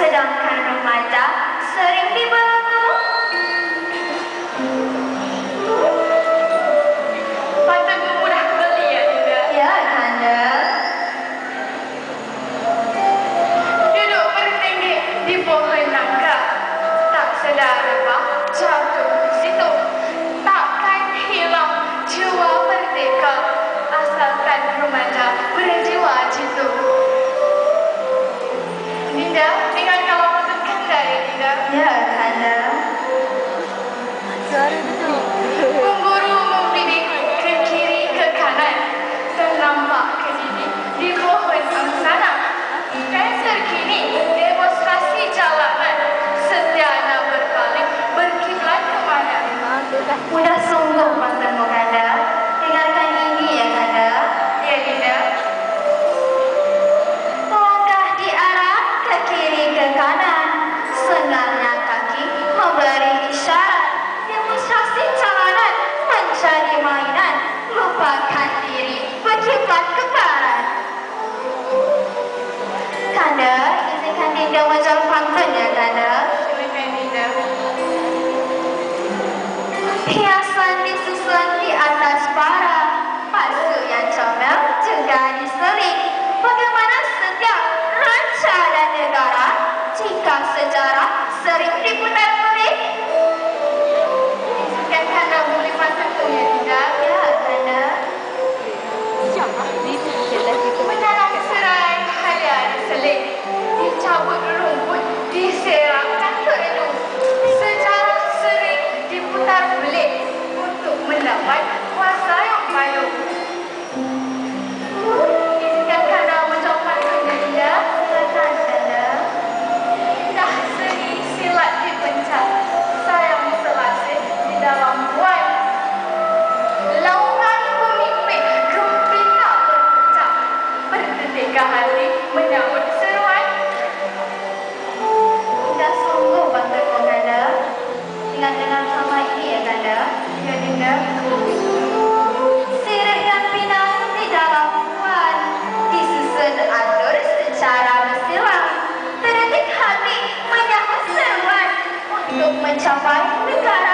sedangkan remaja sering dibelenggu. Pantamu mudah beli ya, Dinda? Ya, Kanda. Duduk bertinggi di pohon nangka, tak sedar apa jatuh di situ. Takkan hilang jiwa merdeka, asalkan remaja berjiwa jitu. Dinda, ingat kalau maksud Kanda ya, Dinda? Ya, Kanda. Pemburu membidik ke kiri ke kanan, ternampak ke sini di pohon angsana. Fencer kini demonstrasi jalanan, setiana berpaling berkiblat kemana? Mudah sungguh pantamu, Kanda. Dengarkan ini ya, Kanda. Ya, Dinda. Melangkah di arah ke kiri ke kanan, senarnya kaki memberi isyarat. Demonstrasi jalanan menjadi mainan, lupakan diri berkiblat ke barat. Kanda, izinkan Dinda majal pantun ya, Kanda. Silakan, Dinda. Hiasan disusun di atas para, palsu yang comel juga diseling. Bagaimana setiap raja dan negara jika sejarah sering diputar-balik? Izinkan Kanda boleh pantun ya, Dinda. Ya, Kanda. Menalang serai hanya diseling, dicabut rumput, diserahkan teredu. Sejarah sering diputar belik untuk mendapat kuasa yang baru. Izinkan Kanda menjawab pantunnya, Dinda. Silakan, Kanda. Dah seni silat dipencet, sayang selasih di dalam buai. Laungan pemimpin gembira berpecah, berdetik hati menyambut seruan. Mudah sungguh pantunmu, Kanda. Dengar sama ini ya, Kanda. Ya, Dinda. Sirih dan pinang di dalam buan, disusun atur secara bersilang. Terdetik hati menyambut seruan untuk mencapai negara